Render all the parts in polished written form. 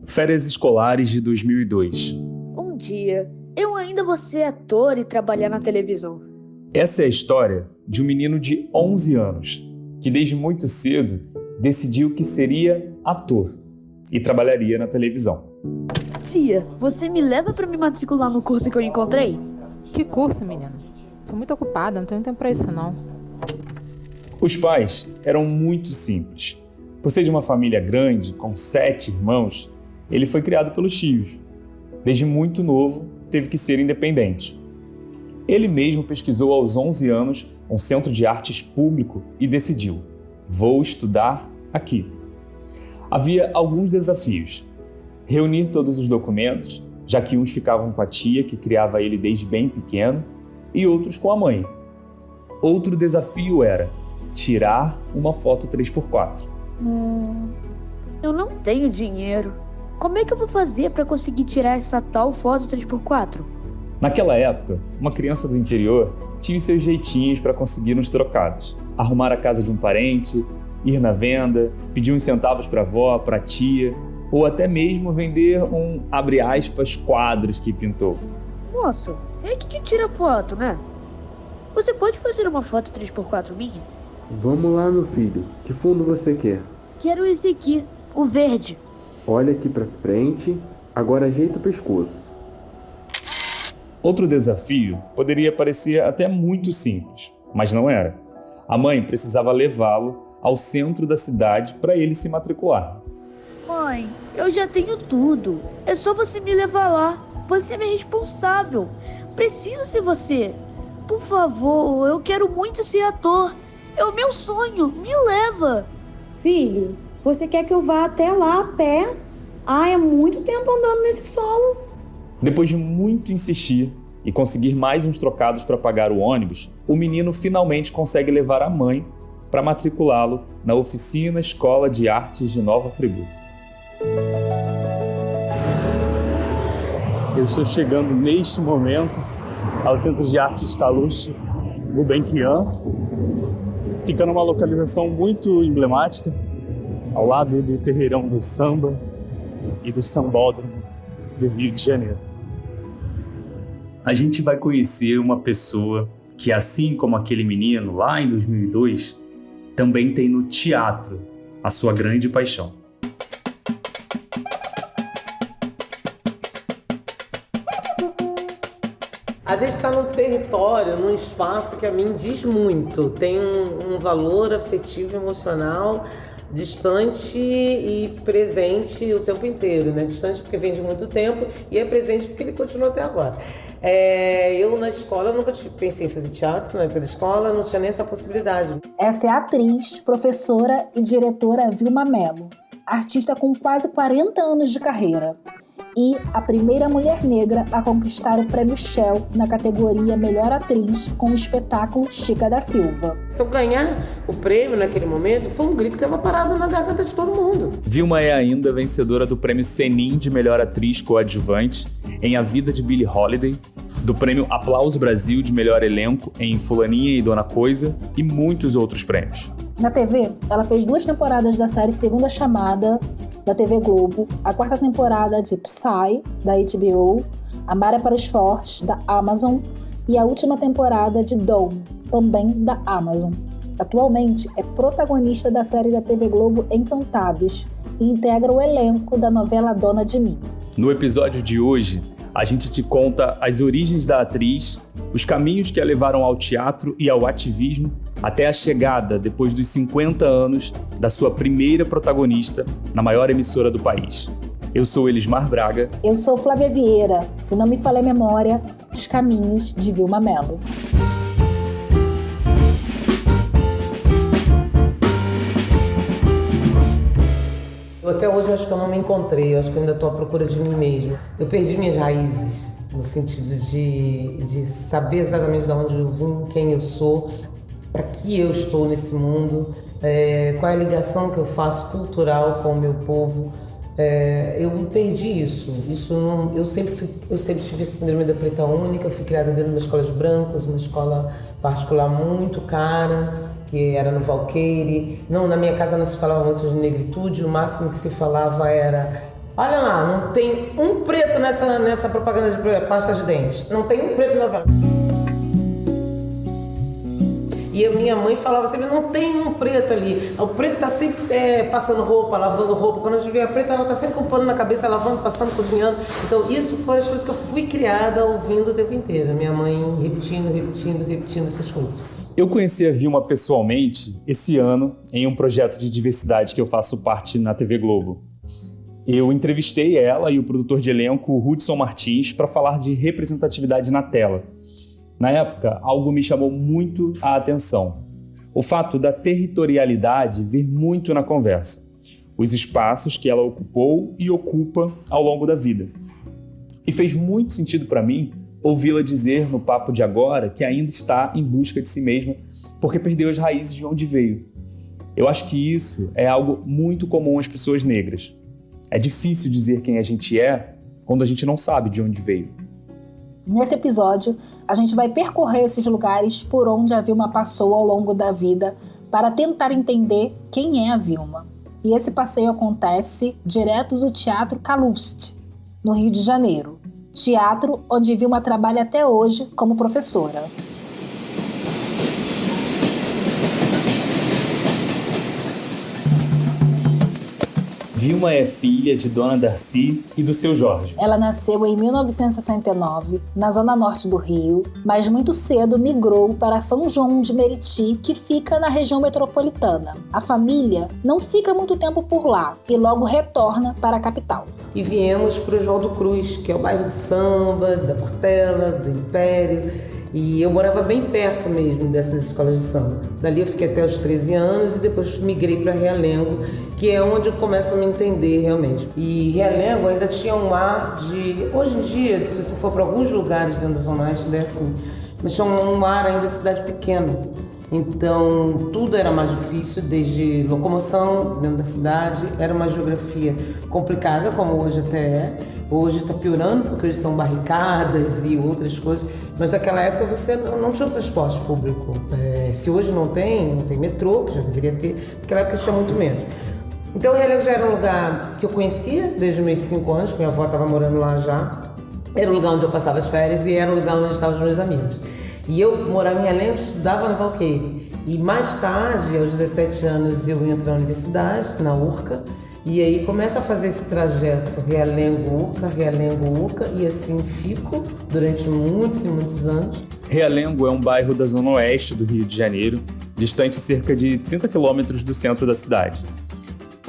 Férias escolares de 2002. Um dia, eu ainda vou ser ator e trabalhar na televisão. Essa é a história de um menino de 11 anos, que desde muito cedo decidiu que seria ator e trabalharia na televisão. Tia, você me leva pra me matricular no curso que eu encontrei? Que curso, menina? Tô muito ocupada, não tenho tempo pra isso não. Os pais eram muito simples. Por ser de uma família grande, com 7 irmãos, ele foi criado pelos tios. Desde muito novo, teve que ser independente. Ele mesmo pesquisou aos 11 anos um centro de artes público e decidiu: vou estudar aqui. Havia alguns desafios. Reunir todos os documentos, já que uns ficavam com a tia, que criava ele desde bem pequeno, e outros com a mãe. Outro desafio era tirar uma foto 3x4. Eu não tenho dinheiro. Como é que eu vou fazer pra conseguir tirar essa tal foto 3x4? Naquela época, uma criança do interior tinha os seus jeitinhos para conseguir uns trocados. Arrumar a casa de um parente, ir na venda, pedir uns centavos para a avó, para a tia, ou até mesmo vender um, abre aspas, quadros que pintou. Moça, é aqui que tira foto, né? Você pode fazer uma foto 3x4 minha? Vamos lá, meu filho. Que fundo você quer? Quero esse aqui, o verde. Olha aqui pra frente, agora ajeita o pescoço. Outro desafio poderia parecer até muito simples, mas não era. A mãe precisava levá-lo ao centro da cidade para ele se matricular. Mãe, eu já tenho tudo. É só você me levar lá. Você é minha responsável. Precisa ser você. Por favor, eu quero muito ser ator. É o meu sonho. Me leva. Filho, você quer que eu vá até lá a pé? É muito tempo andando nesse solo. Depois de muito insistir e conseguir mais uns trocados para pagar o ônibus, o menino finalmente consegue levar a mãe para matriculá-lo na Oficina Escola de Artes de Nova Friburgo. Eu estou chegando neste momento ao Centro de Artes Calouste Gulbenkian. Fica numa localização muito emblemática, ao lado do terreirão do samba e do sambódromo do Rio de Janeiro. A gente vai conhecer uma pessoa que, assim como aquele menino lá em 2002, também tem no teatro a sua grande paixão. A gente está num território, num espaço que a mim diz muito, tem um valor afetivo, emocional, distante e presente o tempo inteiro, né? Distante porque vem de muito tempo e é presente porque ele continua até agora. Eu na escola nunca pensei em fazer teatro, na época da escola não tinha nem essa possibilidade. Essa é a atriz, professora e diretora Vilma Mello, artista com quase 40 anos de carreira. E a primeira mulher negra a conquistar o Prêmio Shell na categoria Melhor Atriz com o espetáculo Chica da Silva. Então ganhar o prêmio naquele momento foi um grito que estava parado na garganta de todo mundo. Vilma é ainda vencedora do Prêmio Senin de Melhor Atriz Coadjuvante em A Vida de Billie Holiday, do Prêmio Aplauso Brasil de Melhor Elenco em Fulaninha e Dona Coisa e muitos outros prêmios. Na TV, ela fez 2 temporadas da série Segunda Chamada, da TV Globo, a 4ª temporada de Psy, da HBO, Amar é para os Fortes, da Amazon, e a última temporada de Dawn, também da Amazon. Atualmente, é protagonista da série da TV Globo Encantados e integra o elenco da novela Dona de Mim. No episódio de hoje, a gente te conta as origens da atriz, os caminhos que a levaram ao teatro e ao ativismo, até a chegada, depois dos 50 anos, da sua primeira protagonista na maior emissora do país. Eu sou Elismar Braga. Eu sou Flávia Vieira. Se não me falha a memória, Os Caminhos de Vilma Mello. Eu até hoje acho que eu não me encontrei, eu acho que eu ainda estou à procura de mim mesma. Eu perdi minhas raízes, no sentido de saber exatamente de onde eu vim, quem eu sou, para que eu estou nesse mundo, qual é a ligação que eu faço cultural com o meu povo. Eu perdi isso. Eu sempre tive síndrome da preta única, eu fui criada dentro de uma escola de brancos, uma escola particular muito cara, que era no Valqueire. Não, na minha casa não se falava muito de negritude, o máximo que se falava era Olha lá, não tem um preto nessa propaganda de pasta de dente. Não tem um preto na novela. E a minha mãe falava assim, não tem um preto ali. O preto tá sempre passando roupa, lavando roupa. Quando a gente vê a preta, ela tá sempre com o pano na cabeça, lavando, passando, cozinhando. Então isso foram as coisas que eu fui criada ouvindo o tempo inteiro. Minha mãe repetindo essas coisas. Eu conheci a Vilma pessoalmente esse ano em um projeto de diversidade que eu faço parte na TV Globo. Eu entrevistei ela e o produtor de elenco, Hudson Martins, para falar de representatividade na tela. Na época, algo me chamou muito a atenção. O fato da territorialidade vir muito na conversa. Os espaços que ela ocupou e ocupa ao longo da vida. E fez muito sentido para mim ouvi-la dizer no Papo de Agora que ainda está em busca de si mesma porque perdeu as raízes de onde veio. Eu acho que isso é algo muito comum às pessoas negras. É difícil dizer quem a gente é quando a gente não sabe de onde veio. Nesse episódio, a gente vai percorrer esses lugares por onde a Vilma passou ao longo da vida para tentar entender quem é a Vilma. E esse passeio acontece direto do Teatro Calouste, no Rio de Janeiro. Teatro onde Vilma trabalha até hoje como professora. Vilma é filha de Dona Darcy e do seu Jorge. Ela nasceu em 1969, na zona norte do Rio, mas muito cedo migrou para São João de Meriti, que fica na região metropolitana. A família não fica muito tempo por lá e logo retorna para a capital. E viemos para o Oswaldo Cruz, que é o bairro de samba, da Portela, do Império. E eu morava bem perto mesmo dessas escolas de samba. Dali eu fiquei até os 13 anos e depois migrei para Realengo, que é onde eu começo a me entender realmente. E Realengo ainda tinha um ar de... Hoje em dia, se você for para alguns lugares dentro da Zona Oeste, é assim. Mas tinha um ar ainda de cidade pequena. Então, tudo era mais difícil, desde locomoção dentro da cidade, era uma geografia complicada, como hoje até é. Hoje está piorando, porque eles são barricadas e outras coisas, mas naquela época você não tinha um transporte público. Se hoje não tem metrô, que já deveria ter, naquela época tinha muito menos. Então, o Realengo já era um lugar que eu conhecia desde os meus 5 anos, que minha avó estava morando lá já. Era o lugar onde eu passava as férias e era o lugar onde estavam os meus amigos. E eu morava em Realengo, estudava no Valqueire. E mais tarde, aos 17 anos, eu entro na universidade, na URCA. E aí começo a fazer esse trajeto Realengo-URCA, e assim fico durante muitos e muitos anos. Realengo é um bairro da zona oeste do Rio de Janeiro, distante cerca de 30 quilômetros do centro da cidade.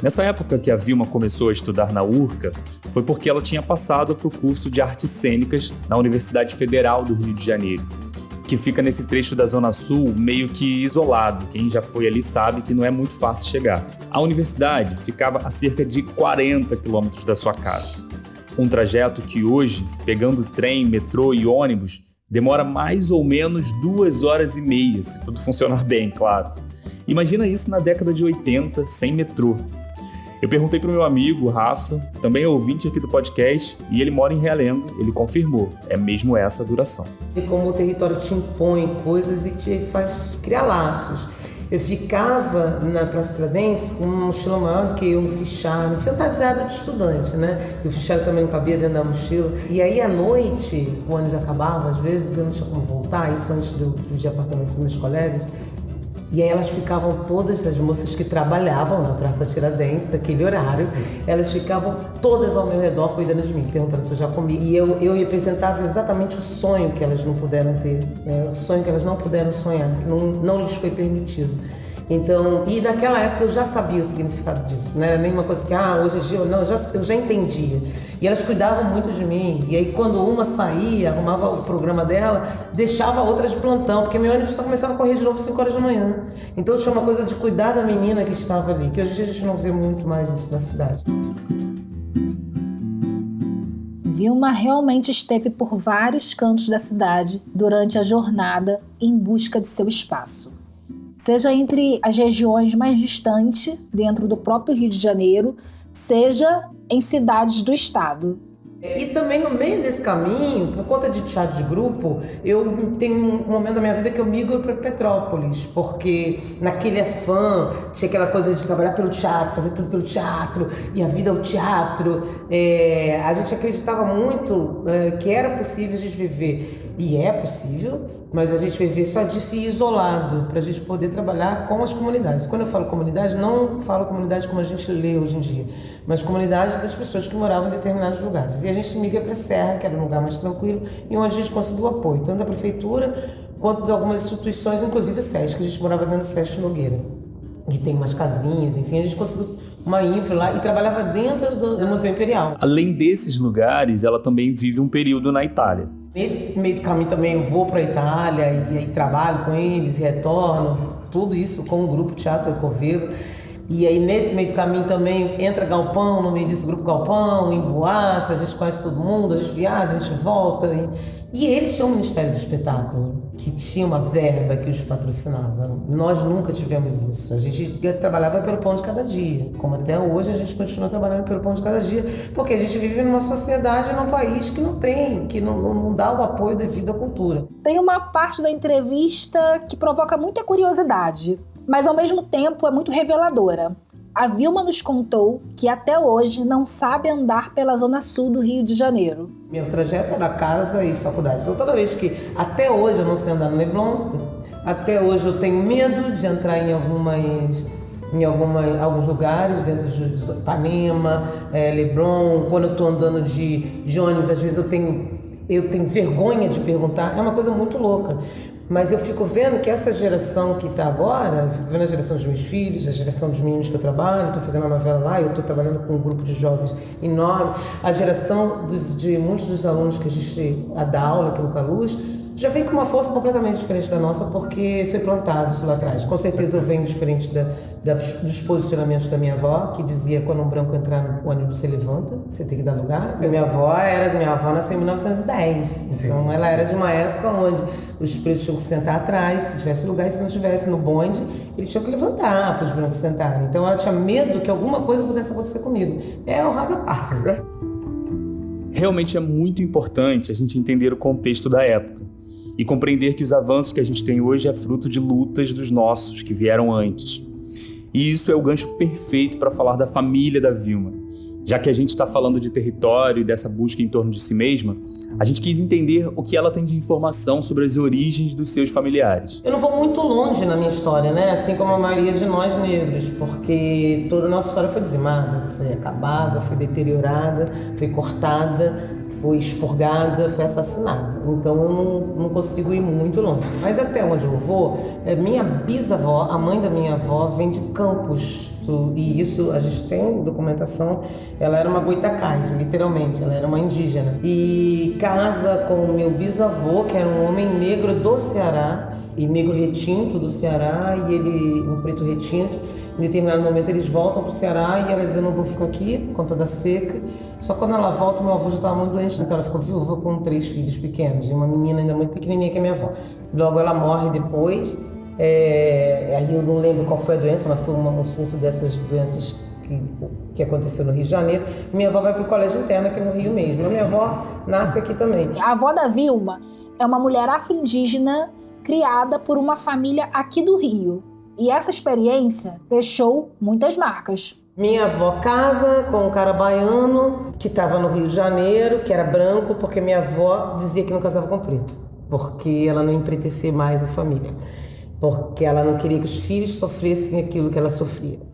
Nessa época que a Vilma começou a estudar na URCA, foi porque ela tinha passado para o curso de Artes Cênicas na Universidade Federal do Rio de Janeiro, que fica nesse trecho da Zona Sul meio que isolado. Quem já foi ali sabe que não é muito fácil chegar. A universidade ficava a cerca de 40 quilômetros da sua casa. Um trajeto que hoje, pegando trem, metrô e ônibus, demora mais ou menos 2 horas e meia, se tudo funcionar bem, claro. Imagina isso na década de 80, sem metrô. Eu perguntei pro meu amigo, Rafa, também é ouvinte aqui do podcast, e ele mora em Realengo. Ele confirmou, é mesmo essa a duração. E como o território te impõe coisas e te faz criar laços. Eu ficava na Praça Tiradentes com uma mochila maior do que eu, um fichário, fantasiada de estudante, né? E o fichário também não cabia dentro da mochila. E aí, à noite, o ônibus acabava, às vezes eu não tinha como voltar, isso antes de eu dividir apartamento com meus colegas. E aí elas ficavam, todas as moças que trabalhavam na Praça Tiradentes, naquele horário, elas ficavam todas ao meu redor cuidando de mim, perguntando se eu já comi. E eu representava exatamente o sonho que elas não puderam ter, né? O sonho que elas não puderam sonhar, que não lhes foi permitido. Então, e naquela época eu já sabia o significado disso, não era nenhuma coisa que, hoje em dia, não, eu já entendia. E elas cuidavam muito de mim, e aí quando uma saía, arrumava o programa dela, deixava a outra de plantão, porque meu ônibus só começava a correr de novo às 5 horas da manhã. Então tinha uma coisa de cuidar da menina que estava ali, que hoje em dia a gente não vê muito mais isso na cidade. Vilma realmente esteve por vários cantos da cidade durante a jornada em busca de seu espaço. Seja entre as regiões mais distantes, dentro do próprio Rio de Janeiro, seja em cidades do estado. E também no meio desse caminho, por conta de teatro de grupo, eu tenho um momento da minha vida que eu migro para Petrópolis, porque naquele afã tinha aquela coisa de trabalhar pelo teatro, fazer tudo pelo teatro, e a vida é o teatro. A gente acreditava muito que era possível a gente viver, e é possível, mas a gente viver só disso e isolado, para a gente poder trabalhar com as comunidades. Quando eu falo comunidade, não falo comunidade como a gente lê hoje em dia, mas comunidade das pessoas que moravam em determinados lugares. E a gente migra para a Serra, que era um lugar mais tranquilo, e onde a gente conseguiu apoio, tanto da prefeitura quanto de algumas instituições, inclusive o SESC, que a gente morava dentro do SESC Nogueira, que tem umas casinhas, enfim, a gente conseguiu uma infra lá e trabalhava dentro do Museu Imperial. Além desses lugares, ela também vive um período na Itália. Nesse meio do caminho também eu vou para a Itália e aí trabalho com eles e retorno, tudo isso com o grupo Teatro Ecoveiro. E aí nesse meio do caminho também entra Galpão, no meio disso grupo Galpão, em Boaça, a gente conhece todo mundo, a gente viaja, a gente volta. E eles tinham o Ministério do Espetáculo, que tinha uma verba que os patrocinava. Nós nunca tivemos isso. A gente trabalhava pelo pão de cada dia, como até hoje a gente continua trabalhando pelo pão de cada dia, porque a gente vive numa sociedade, num país que não tem, que não dá o apoio devido à cultura. Tem uma parte da entrevista que provoca muita curiosidade, mas ao mesmo tempo é muito reveladora. A Vilma nos contou que até hoje não sabe andar pela zona sul do Rio de Janeiro. Meu trajeto era casa e faculdade. Então toda vez que, até hoje eu não sei andar no Leblon, até hoje eu tenho medo de entrar em alguns lugares, dentro de Ipanema, Leblon. Quando eu estou andando de ônibus, às vezes eu tenho vergonha de perguntar. É uma coisa muito louca. Mas eu fico vendo que essa geração que está agora, eu fico vendo a geração dos meus filhos, a geração dos meninos que eu trabalho, estou fazendo uma novela lá, eu estou trabalhando com um grupo de jovens enorme, a geração de muitos dos alunos que a gente dá aula aqui no Caluz, já vem com uma força completamente diferente da nossa, porque foi plantado isso lá atrás. Com certeza eu venho diferente dos posicionamentos da minha avó, que dizia: quando um branco entrar no ônibus, você levanta, você tem que dar lugar. Minha avó nasceu em 1910, então ela era de uma época onde os pretos tinham que sentar atrás, se tivesse lugar, e se não tivesse no bonde, eles tinham que levantar para os brancos sentarem. Então ela tinha medo que alguma coisa pudesse acontecer comigo. É o rasa parte, né? Realmente é muito importante a gente entender o contexto da época e compreender que os avanços que a gente tem hoje é fruto de lutas dos nossos, que vieram antes. E isso é o gancho perfeito para falar da família da Vilma. Já que a gente está falando de território e dessa busca em torno de si mesma, a gente quis entender o que ela tem de informação sobre as origens dos seus familiares. Eu não vou muito longe na minha história, né? Assim como a maioria de nós negros, porque toda a nossa história foi dizimada, foi acabada, foi deteriorada, foi cortada, foi expurgada, foi assassinada. Então eu não consigo ir muito longe. Mas até onde eu vou, minha bisavó, a mãe da minha avó, vem de Campos. E isso a gente tem documentação. Ela era uma goitacás, literalmente, ela era uma indígena. E casa com o meu bisavô, que era um homem negro do Ceará, e negro retinto do Ceará, e ele, um preto retinto. Em determinado momento eles voltam para o Ceará e ela diz: eu não vou ficar aqui por conta da seca. Só que quando ela volta, meu avô já estava muito doente, então ela ficou viúva com 3 filhos pequenos, e uma menina ainda muito pequenininha que é minha avó. Logo ela morre depois. Aí eu não lembro qual foi a doença, mas foi um surto dessas doenças que aconteceu no Rio de Janeiro. Minha avó vai para o colégio interno aqui no Rio mesmo. A minha avó nasce aqui também. A avó da Vilma é uma mulher afro-indígena criada por uma família aqui do Rio. E essa experiência deixou muitas marcas. Minha avó casa com um cara baiano que estava no Rio de Janeiro, que era branco, porque minha avó dizia que não casava com preto, porque ela não ia empretecer mais a família, porque ela não queria que os filhos sofressem aquilo que ela sofria.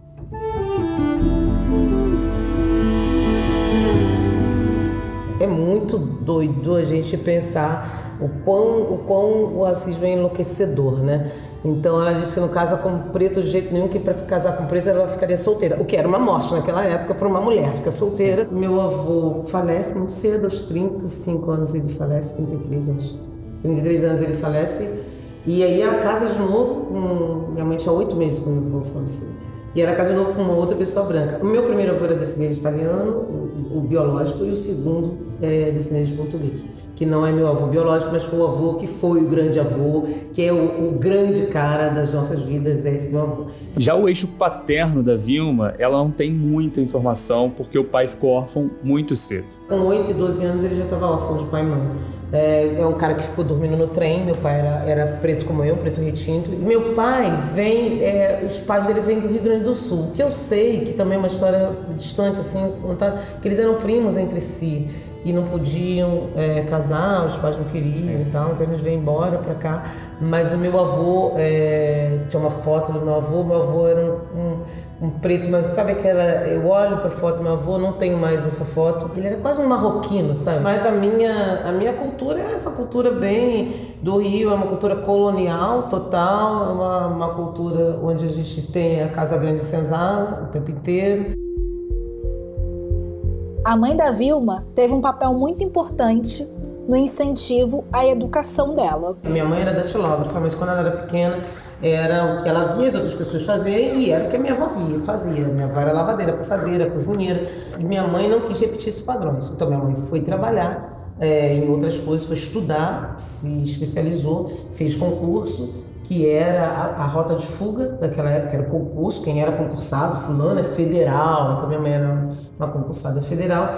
É muito doido a gente pensar o quão o racismo é enlouquecedor, né? Então ela disse que não casa com preto de jeito nenhum, que para casar com preto ela ficaria solteira, o que era uma morte naquela época para uma mulher ficar solteira. Meu avô falece muito cedo, aos 35 anos ele falece, 33 anos. 33 anos ele falece. E aí ela casa de novo minha mãe tinha 8 meses quando meu avô faleceu. E ela casa de novo com uma outra pessoa branca. O meu primeiro avô era descendente italiano, o biológico, e o segundo é descendente de português. Que não é meu avô biológico, mas foi o avô que foi o grande avô, que é o grande cara das nossas vidas, é esse meu avô. Já o eixo paterno da Vilma, ela não tem muita informação porque o pai ficou órfão muito cedo. Com 8 e 12 anos ele já estava órfão de pai e mãe. É um cara que ficou dormindo no trem. Meu pai era preto como eu, preto retinto. E meu pai os pais dele vêm do Rio Grande do Sul. Que eu sei que também é uma história distante, assim, contada, que eles eram primos entre si. E não podiam casar, os pais não queriam e tal, então eles vêm embora pra cá. Mas o meu avô, tinha uma foto do meu avô era um preto, mas sabe eu olho pra foto do meu avô, não tenho mais essa foto. Ele era quase um marroquino, sabe? Mas a minha cultura é essa cultura bem do Rio, é uma cultura colonial total, é uma cultura onde a gente tem a Casa Grande Senzala o tempo inteiro. A mãe da Vilma teve um papel muito importante no incentivo à educação dela. Minha mãe era datilógrafa, mas quando ela era pequena, era o que ela via as outras pessoas fazerem e era o que a minha avó fazia. Minha avó era lavadeira, passadeira, cozinheira. E minha mãe não quis repetir esses padrões. Então minha mãe foi trabalhar em outras coisas, foi estudar, se especializou, fez concurso, que era a rota de fuga daquela época, era o concurso, quem era concursado, fulano é federal, então minha mãe era uma concursada federal,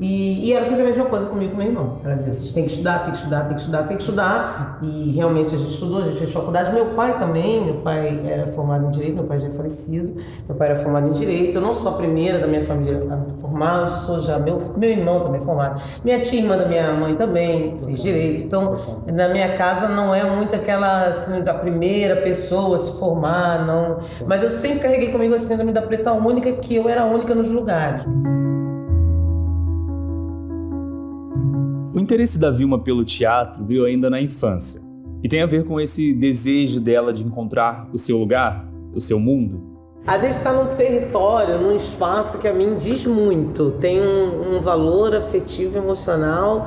e ela fez a mesma coisa comigo e com meu irmão. Ela dizia, vocês têm que estudar, tem que estudar, tem que estudar, tem que estudar, e realmente a gente estudou, a gente fez faculdade. Meu pai também, meu pai era formado em Direito, meu pai já é falecido, meu pai era formado em Direito, eu não sou a primeira da minha família a me formar, eu sou já, meu irmão também é formado, minha tia irmã da minha mãe também fez Direito, então na minha casa não é muito aquela, assim, da primeira pessoa a se formar, não, mas eu sempre carreguei comigo a síndrome da preta única, que eu era a única nos lugares. O interesse da Vilma pelo teatro veio ainda na infância e tem a ver com esse desejo dela de encontrar o seu lugar, o seu mundo. A gente está num território, num espaço que a mim diz muito, tem um valor afetivo, emocional,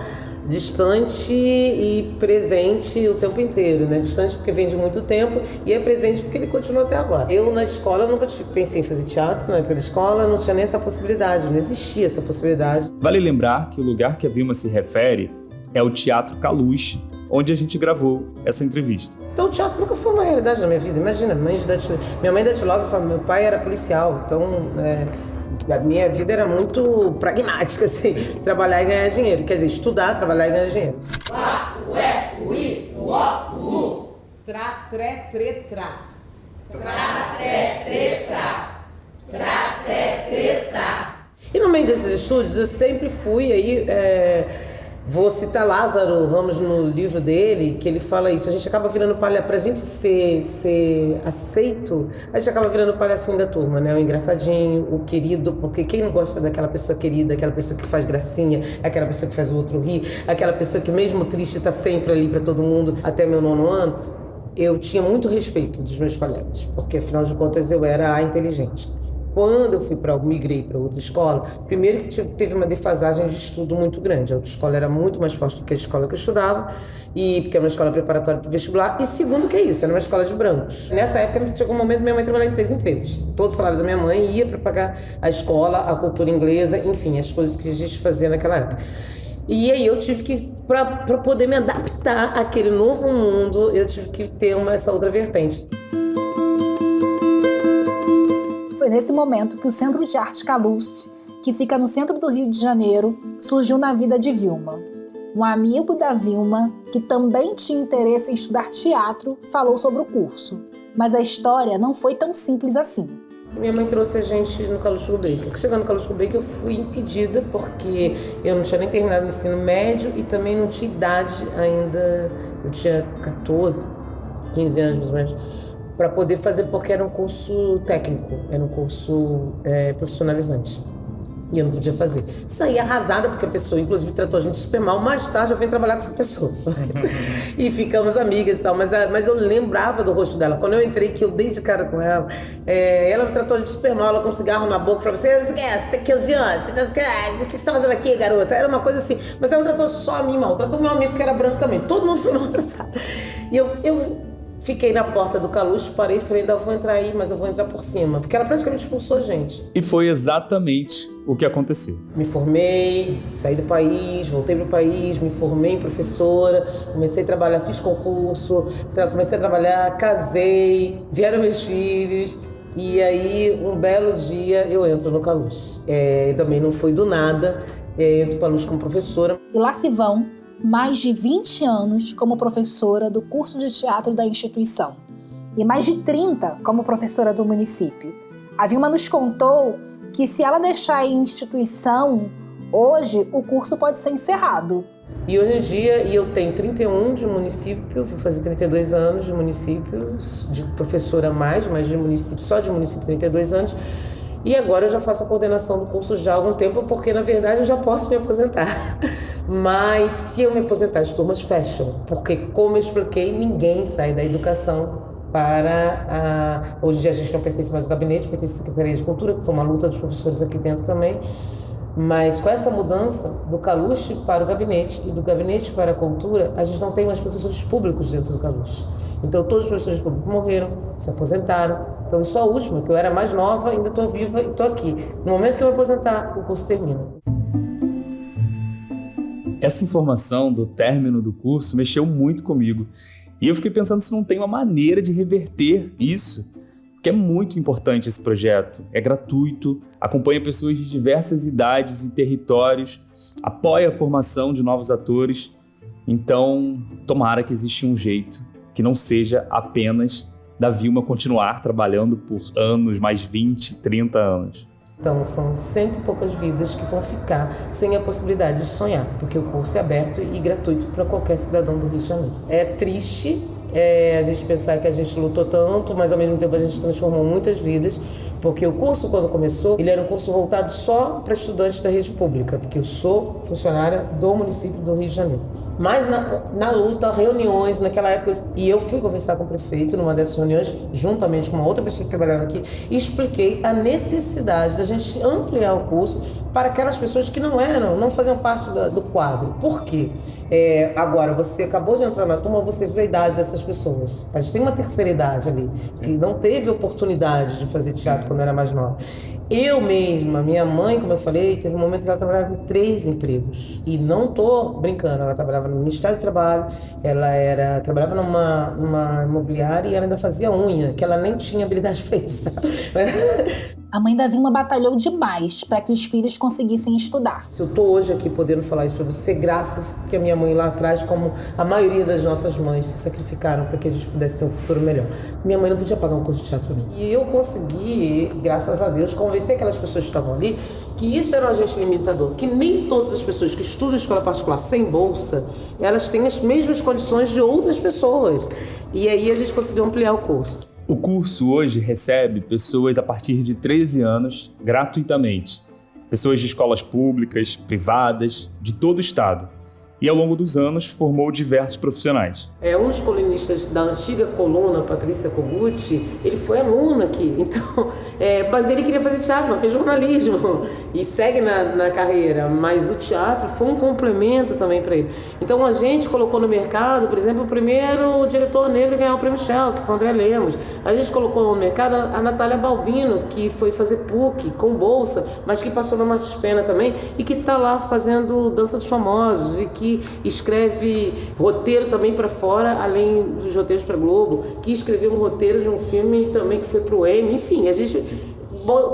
distante e presente o tempo inteiro, né? Distante porque vem de muito tempo e é presente porque ele continua até agora. Eu na escola nunca pensei em fazer teatro, na época da escola não tinha nem essa possibilidade, não existia essa possibilidade. Vale lembrar que o lugar que a Vilma se refere é o Teatro Caluche, onde a gente gravou essa entrevista. Então o teatro nunca foi uma realidade na minha vida. Imagina, minha mãe é datilógrafa, meu pai era policial, então a minha vida era muito pragmática, assim, trabalhar e ganhar dinheiro. Quer dizer, estudar, trabalhar e ganhar dinheiro. Lá, ué, ui, uó, u. Tra, tre, tre, tra. Tra, tre, tre, tra. Tra, tre, tre, tra. E no meio desses estudos, eu sempre fui aí... Vou citar Lázaro Ramos no livro dele, que ele fala isso. A gente acaba virando palha, pra gente ser aceito, a gente acaba virando palhacinho da turma, né? O engraçadinho, o querido, porque quem não gosta daquela pessoa querida, aquela pessoa que faz gracinha, aquela pessoa que faz o outro rir, aquela pessoa que mesmo triste tá sempre ali pra todo mundo, até meu 9º ano, eu tinha muito respeito dos meus colegas, porque afinal de contas eu era a inteligente. Quando eu migrei para outra escola, primeiro que teve uma defasagem de estudo muito grande. A outra escola era muito mais forte do que a escola que eu estudava, porque é uma escola preparatória para o vestibular. E segundo que é isso, era uma escola de brancos. Nessa época, chegou um momento minha mãe trabalhava em 3 empregos. Todo o salário da minha mãe ia para pagar a escola, a cultura inglesa, enfim, as coisas que a gente fazia naquela época. E aí eu tive que, para poder me adaptar àquele novo mundo, eu tive que ter essa outra vertente. Foi nesse momento que o Centro de Arte Calouste, que fica no centro do Rio de Janeiro, surgiu na vida de Vilma. Um amigo da Vilma, que também tinha interesse em estudar teatro, falou sobre o curso. Mas a história não foi tão simples assim. Minha mãe trouxe a gente no Calouste Gulbenkian. Chegando no Calouste Gulbenkian, eu fui impedida porque eu não tinha nem terminado o ensino médio e também não tinha idade ainda. Eu tinha 14, 15 anos mais ou menos, para poder fazer, porque era um curso técnico, era um curso profissionalizante. E eu não podia fazer. Saí arrasada, porque a pessoa, inclusive, tratou a gente super mal. Mais tarde, eu vim trabalhar com essa pessoa. E ficamos amigas e tal. Mas eu lembrava do rosto dela. Quando eu entrei, que eu dei de cara com ela, ela me tratou a gente super mal. Ela com um cigarro na boca. Falava assim, você tem 15 anos? O que você está fazendo aqui, garota? Era uma coisa assim. Mas ela não tratou só a mim mal. Tratou meu amigo, que era branco também. Todo mundo foi maltratado. E eu fiquei na porta do Calouste, parei e falei, ainda vou entrar aí, mas eu vou entrar por cima. Porque ela praticamente expulsou a gente. E foi exatamente o que aconteceu. Me formei, saí do país, voltei pro país, me formei em professora, comecei a trabalhar, fiz concurso, comecei a trabalhar, casei, vieram meus filhos. E aí, um belo dia, eu entro no Caluche. Também não foi do nada, entro para a Luz como professora. E lá se vão mais de 20 anos como professora do curso de teatro da instituição e mais de 30 como professora do município. A Vilma nos contou que se ela deixar a instituição, hoje o curso pode ser encerrado. E hoje em dia, eu tenho 31 de município, vou fazer 32 anos de município, de professora mas de município, só de município 32 anos. E agora eu já faço a coordenação do curso já há algum tempo, porque na verdade eu já posso me aposentar. Mas se eu me aposentar, as turmas fecham, porque como eu expliquei, ninguém sai da educação para hoje em dia a gente não pertence mais ao gabinete, pertence à Secretaria de Cultura, que foi uma luta dos professores aqui dentro também. Mas com essa mudança do Caluche para o gabinete e do gabinete para a cultura, a gente não tem mais professores públicos dentro do Caluche. Então todos os professores públicos morreram, se aposentaram. Então eu sou a última, que eu era mais nova, ainda estou viva e estou aqui. No momento que eu me aposentar, o curso termina. Essa informação do término do curso mexeu muito comigo. E eu fiquei pensando se não tem uma maneira de reverter isso. Porque é muito importante esse projeto. É gratuito, acompanha pessoas de diversas idades e territórios, apoia a formação de novos atores. Então, tomara que exista um jeito que não seja apenas da Vilma continuar trabalhando por anos, mais 20, 30 anos. Então, são 100 e poucas vidas que vão ficar sem a possibilidade de sonhar, porque o curso é aberto e gratuito para qualquer cidadão do Rio de Janeiro. É triste a gente pensar que a gente lutou tanto, mas ao mesmo tempo a gente transformou muitas vidas, porque o curso, quando começou, ele era um curso voltado só para estudantes da rede pública, porque eu sou funcionária do município do Rio de Janeiro. Mas na luta, reuniões, naquela época, e eu fui conversar com o prefeito numa dessas reuniões, juntamente com uma outra pessoa que trabalhava aqui, e expliquei a necessidade da gente ampliar o curso para aquelas pessoas que não faziam parte do quadro. Por quê? Agora, você acabou de entrar na turma, você vê a idade dessas pessoas. A gente tem uma terceira idade ali, que não teve oportunidade de fazer teatro quando era mais nova. Eu mesma, minha mãe, como eu falei, teve um momento que ela trabalhava em 3 empregos. E não tô brincando, ela trabalhava no Ministério do Trabalho, ela trabalhava numa imobiliária e ela ainda fazia unha, que ela nem tinha habilidade para isso. A mãe da Vilma batalhou demais para que os filhos conseguissem estudar. Se eu tô hoje aqui podendo falar isso para você, graças que a minha mãe lá atrás, como a maioria das nossas mães, se sacrificaram para que a gente pudesse ter um futuro melhor. Minha mãe não podia pagar um curso de teatro para mim. E eu consegui, graças a Deus, convencer aquelas pessoas que estavam ali que isso era um agente limitador, que nem todas as pessoas que estudam em escola particular sem bolsa, elas têm as mesmas condições de outras pessoas. E aí a gente conseguiu ampliar o curso. O curso hoje recebe pessoas a partir de 13 anos gratuitamente. Pessoas de escolas públicas, privadas, de todo o estado. E ao longo dos anos formou diversos profissionais. Um dos colunistas da antiga coluna, Patrícia Kogut, ele foi aluno aqui, então, mas ele queria fazer teatro, mas fez jornalismo e segue na carreira, mas o teatro foi um complemento também para ele. Então a gente colocou no mercado, por exemplo, o primeiro diretor negro a ganhar o Prêmio Shell, que foi o André Lemos. A gente colocou no mercado a Natália Balbino, que foi fazer PUC com bolsa, mas que passou na Márcio Pena também e que está lá fazendo Dança dos Famosos e que escreve roteiro também para fora, além dos roteiros para Globo, que escreveu um roteiro de um filme também que foi para o Emmy. Enfim, a gente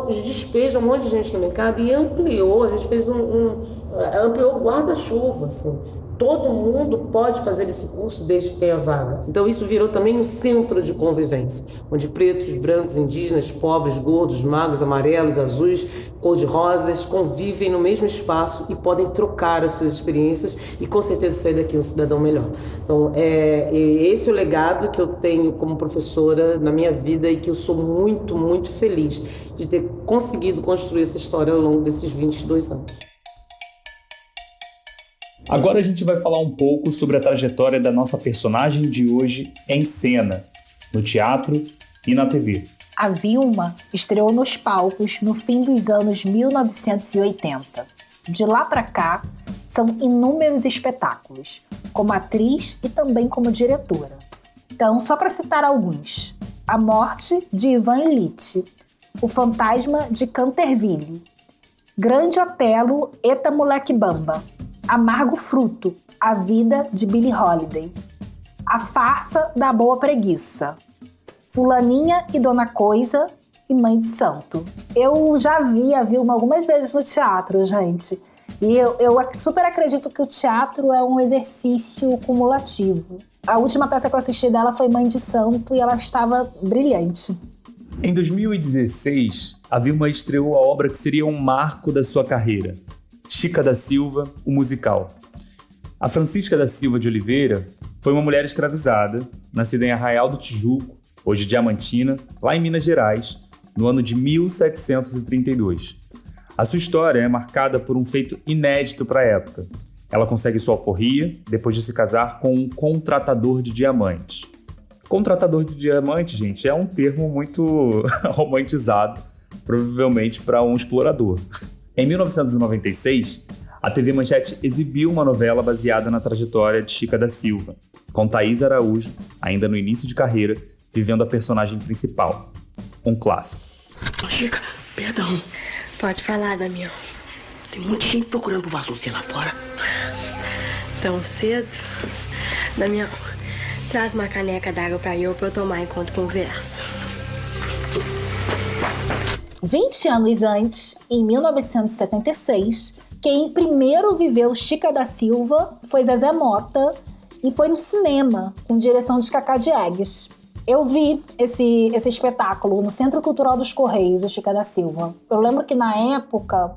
despeja um monte de gente no mercado e ampliou, a gente fez ampliou o guarda-chuva, assim. Todo mundo pode fazer esse curso desde que tenha vaga. Então isso virou também um centro de convivência, onde pretos, brancos, indígenas, pobres, gordos, magros, amarelos, azuis, cor-de-rosas convivem no mesmo espaço e podem trocar as suas experiências e com certeza sair daqui um cidadão melhor. Então esse é o legado que eu tenho como professora na minha vida e que eu sou muito, muito feliz de ter conseguido construir essa história ao longo desses 22 anos. Agora a gente vai falar um pouco sobre a trajetória da nossa personagem de hoje em cena, no teatro e na TV. A Vilma estreou nos palcos no fim dos anos 1980. De lá para cá, são inúmeros espetáculos, como atriz e também como diretora. Então, só para citar alguns: A Morte de Ivan Illich, O Fantasma de Canterville, Grande Otelo, Eta Moleque Bamba, Amargo Fruto, A Vida de Billie Holiday, A Farsa da Boa Preguiça, Fulaninha e Dona Coisa e Mãe de Santo. Eu já vi a Vilma algumas vezes no teatro, gente. E eu super acredito que o teatro é um exercício cumulativo. A última peça que eu assisti dela foi Mãe de Santo e ela estava brilhante. Em 2016, a Vilma estreou a obra que seria um marco da sua carreira, Chica da Silva, o musical. A Francisca da Silva de Oliveira foi uma mulher escravizada, nascida em Arraial do Tijuco, hoje Diamantina, lá em Minas Gerais, no ano de 1732. A sua história é marcada por um feito inédito para a época. Ela consegue sua alforria depois de se casar com um contratador de diamantes. Contratador de diamantes, gente, é um termo muito romantizado, provavelmente para um explorador. Em 1996, a TV Manchete exibiu uma novela baseada na trajetória de Chica da Silva, com Thaís Araújo, ainda no início de carreira, vivendo a personagem principal. Um clássico. Ô, Chica, perdão. Pode falar, Damião. Tem muita gente procurando por Vassoncê lá fora. Tão cedo? Damião, traz uma caneca d'água pra eu tomar enquanto converso. 20 anos antes, em 1976, quem primeiro viveu Chica da Silva foi Zezé Mota e foi no cinema, com direção de Cacá Diegues. Eu vi esse espetáculo no Centro Cultural dos Correios, o Chica da Silva. Eu lembro que na época,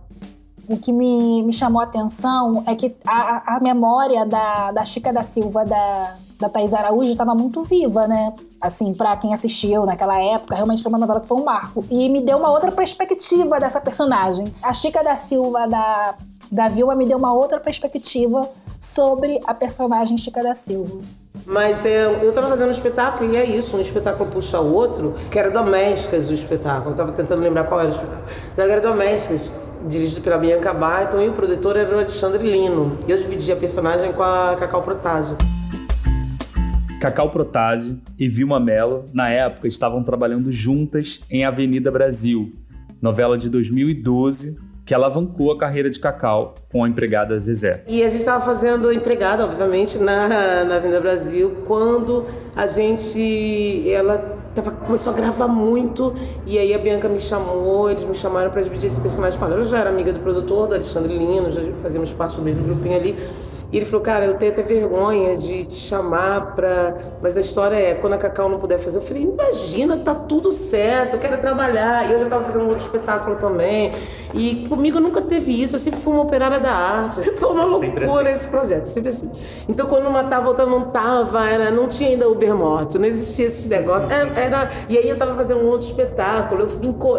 o que me chamou a atenção é que a memória da Chica da Silva, da Thaís Araújo, estava muito viva, né? Assim, pra quem assistiu naquela época, realmente foi uma novela que foi um marco. E me deu uma outra perspectiva dessa personagem. A Chica da Silva, da Vilma, me deu uma outra perspectiva sobre a personagem Chica da Silva. Mas eu tava fazendo um espetáculo e é isso, um espetáculo puxa o outro, que era Domésticas o espetáculo. Eu tava tentando lembrar qual era o espetáculo. Era Domésticas, dirigido pela Bianca Barton, e o produtor era o Alexandre Lino. E eu dividi a personagem com a Cacau Protásio. Cacau Protásio e Vilma Mello, na época, estavam trabalhando juntas em Avenida Brasil, novela de 2012, que alavancou a carreira de Cacau com a empregada Zezé. E a gente estava fazendo a empregada, obviamente, na Avenida Brasil, quando ela começou a gravar muito, e aí a Bianca me chamou, eles me chamaram para dividir esse personagem com ela. Eu já era amiga do produtor, do Alexandre Lino, já fazíamos parte do grupinho ali. E ele falou, cara, eu tenho até vergonha de te chamar pra... Mas a história é, quando a Cacau não puder fazer, eu falei, imagina, tá tudo certo, eu quero trabalhar. E eu já tava fazendo um outro espetáculo também. E comigo nunca teve isso, eu sempre fui uma operária da arte. Foi uma loucura esse projeto, sempre assim. Então quando uma tava, outra não tava, não tinha ainda Ubermoto, não existia esses negócios. E aí eu tava fazendo um outro espetáculo,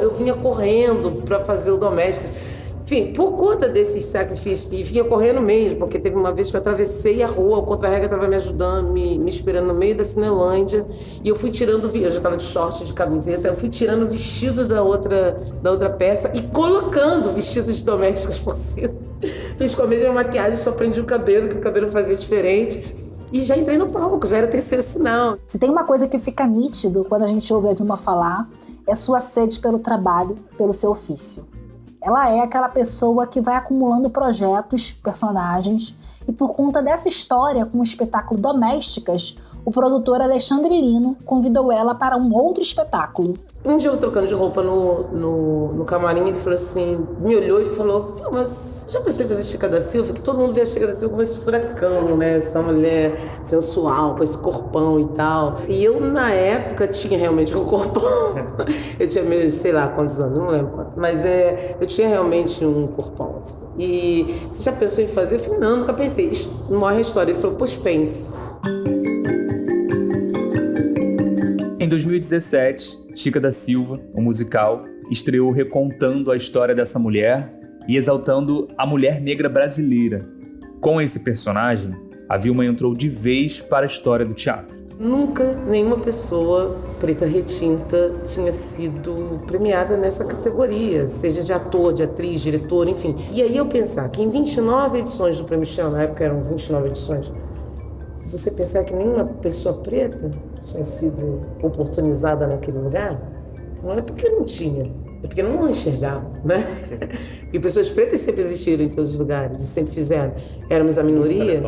eu vinha correndo pra fazer o Domésticas. Enfim, por conta desses sacrifícios, e vinha correndo mesmo, porque teve uma vez que eu atravessei a rua, o contra-regra estava me ajudando, me esperando no meio da Cinelândia, e eu fui tirando, eu já estava de short, de camiseta, eu fui tirando o vestido da outra peça e colocando vestidos domésticos por cima. Fiz com a mesma maquiagem, só prendi o cabelo, que o cabelo fazia diferente. E já entrei no palco, já era terceiro sinal. Se tem uma coisa que fica nítido quando a gente ouve a Vilma falar, é sua sede pelo trabalho, pelo seu ofício. Ela é aquela pessoa que vai acumulando projetos, personagens, e por conta dessa história com o espetáculo Domésticas, o produtor Alexandre Lino convidou ela para um outro espetáculo. Um dia eu trocando de roupa no camarim, ele falou assim, me olhou e falou, mas já pensou em fazer Chica da Silva? Que todo mundo vê a Chica da Silva como esse furacão, né? Essa mulher sensual, com esse corpão e tal. E eu, na época, tinha realmente um corpão. Eu tinha meus, sei lá quantos anos, não lembro quanto. Mas eu tinha realmente um corpão, assim. E você já pensou em fazer? Eu falei, não, nunca pensei. Morre a história. Ele falou, pois pense. Em 2017, Chica da Silva, o musical, estreou recontando a história dessa mulher e exaltando a mulher negra brasileira. Com esse personagem, a Vilma entrou de vez para a história do teatro. Nunca nenhuma pessoa preta retinta tinha sido premiada nessa categoria, seja de ator, de atriz, diretor, enfim. E aí eu pensar que em 29 edições do Prêmio Chão, na época eram 29 edições, você pensar que nenhuma pessoa preta tinha sido oportunizada naquele lugar, não é porque não tinha, é porque não enxergava, né? E pessoas pretas sempre existiram em todos os lugares, e sempre fizeram. Éramos a minoria.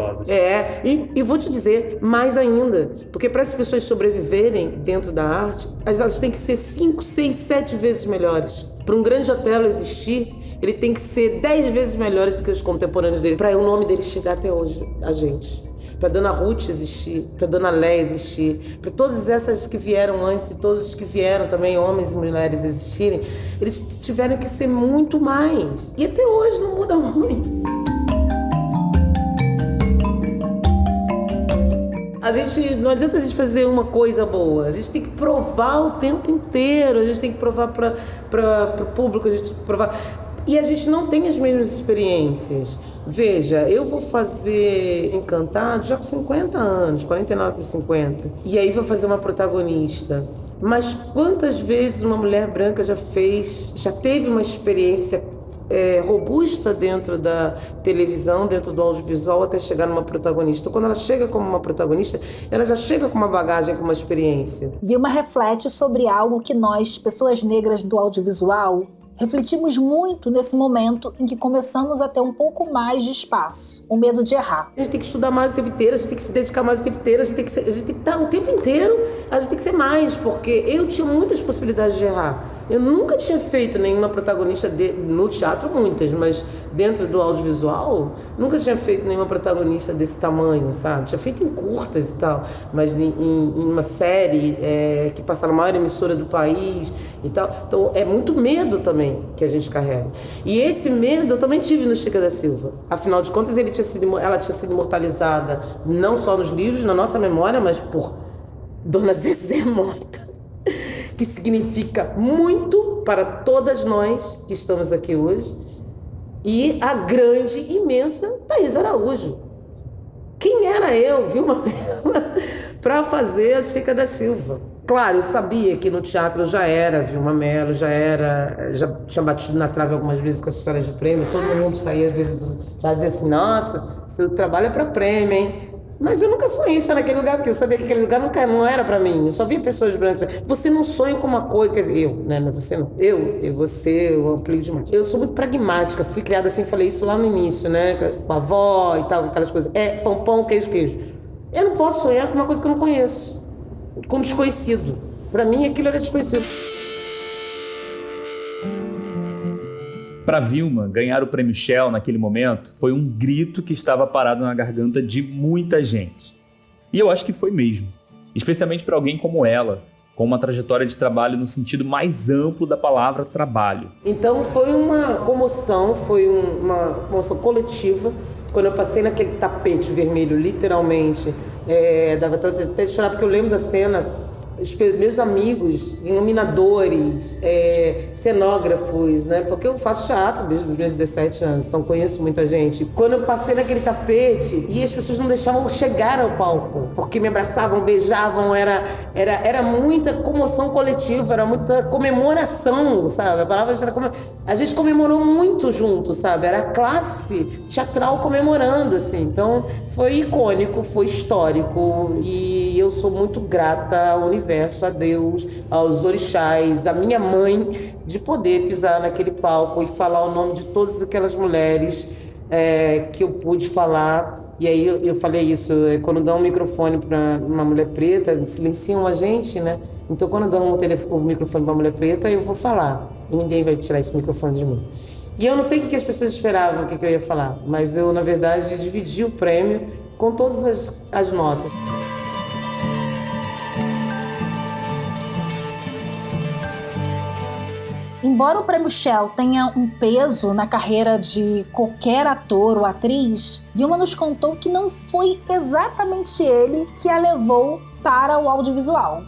E vou te dizer, mais ainda, porque para essas pessoas sobreviverem dentro da arte, elas têm que ser 5, 6, 7 vezes melhores. Para um grande hotel existir, ele tem que ser 10 vezes melhores do que os contemporâneos dele, para o nome dele chegar até hoje, a gente. Para Dona Ruth existir, para Dona Léia existir, para todas essas que vieram antes e todos os que vieram também, homens e mulheres, existirem, eles tiveram que ser muito mais. E até hoje não muda muito. Não adianta a gente fazer uma coisa boa, a gente tem que provar o tempo inteiro, a gente tem que provar para o público, a gente tem que provar. E a gente não tem as mesmas experiências. Veja, eu vou fazer Encantado já com 50 anos, 49 para 50. E aí vou fazer uma protagonista. Mas quantas vezes uma mulher branca já teve uma experiência robusta dentro da televisão, dentro do audiovisual, até chegar numa protagonista. Quando ela chega como uma protagonista, ela já chega com uma bagagem, com uma experiência. Vilma reflete sobre algo que nós, pessoas negras do audiovisual, refletimos muito nesse momento em que começamos a ter um pouco mais de espaço, o medo de errar. A gente tem que estudar mais o tempo inteiro, a gente tem que se dedicar mais o tempo inteiro, a gente tem que estar o tempo inteiro, a gente tem que ser mais, porque eu tinha muitas possibilidades de errar. Eu nunca tinha feito nenhuma protagonista no teatro, muitas, mas dentro do audiovisual, nunca tinha feito nenhuma protagonista desse tamanho, sabe? Tinha feito em curtas e tal, mas em uma série que passa na maior emissora do país e tal. Então é muito medo também que a gente carrega. E esse medo eu também tive no Chica da Silva. Afinal de contas, ela tinha sido imortalizada não só nos livros, na nossa memória, mas por Dona Zezé Mota, que significa muito para todas nós que estamos aqui hoje, e a grande, imensa Thaís Araújo. Quem era eu, Vilma Mello, para fazer a Chica da Silva? Claro, eu sabia que no teatro eu já era Vilma Mello, já tinha batido na trave algumas vezes com as histórias de prêmio, todo mundo saía às vezes já dizia assim, nossa, seu trabalho é para prêmio, hein? Mas eu nunca sonhei estar naquele lugar, porque eu sabia que aquele lugar não era pra mim. Eu só via pessoas brancas. Você não sonha com uma coisa, quer dizer, eu, né? Você não. Eu amplio demais. Eu sou muito pragmática, fui criada assim, falei isso lá no início, né? Com a avó e tal, aquelas coisas. Pão, queijo. Eu não posso sonhar com uma coisa que eu não conheço, com desconhecido. Pra mim, aquilo era desconhecido. Para Vilma, ganhar o prêmio Shell naquele momento foi um grito que estava parado na garganta de muita gente. E eu acho que foi mesmo, especialmente para alguém como ela, com uma trajetória de trabalho no sentido mais amplo da palavra trabalho. Então foi uma comoção, uma comoção coletiva. Quando eu passei naquele tapete vermelho, literalmente, dava até de chorar, porque eu lembro da cena. Meus amigos, iluminadores, cenógrafos, né? Porque eu faço teatro desde os meus 17 anos, então conheço muita gente. Quando eu passei naquele tapete e as pessoas não deixavam chegar ao palco, porque me abraçavam, beijavam, era muita comoção coletiva, era muita comemoração, sabe? A palavra era a gente comemorou muito junto, sabe? Era a classe teatral comemorando, assim. Então foi icônico, foi histórico e eu sou muito grata ao universo, a Deus, aos orixás, a minha mãe, de poder pisar naquele palco e falar o nome de todas aquelas mulheres que eu pude falar. E aí eu falei isso, quando dão um microfone para uma mulher preta, silenciam a gente, né? Então quando dão o microfone para uma mulher preta, eu vou falar, e ninguém vai tirar esse microfone de mim. E eu não sei o que as pessoas esperavam, o que eu ia falar, mas eu, na verdade, dividi o prêmio com todas as nossas. Embora o Prêmio Shell tenha um peso na carreira de qualquer ator ou atriz, Vilma nos contou que não foi exatamente ele que a levou para o audiovisual.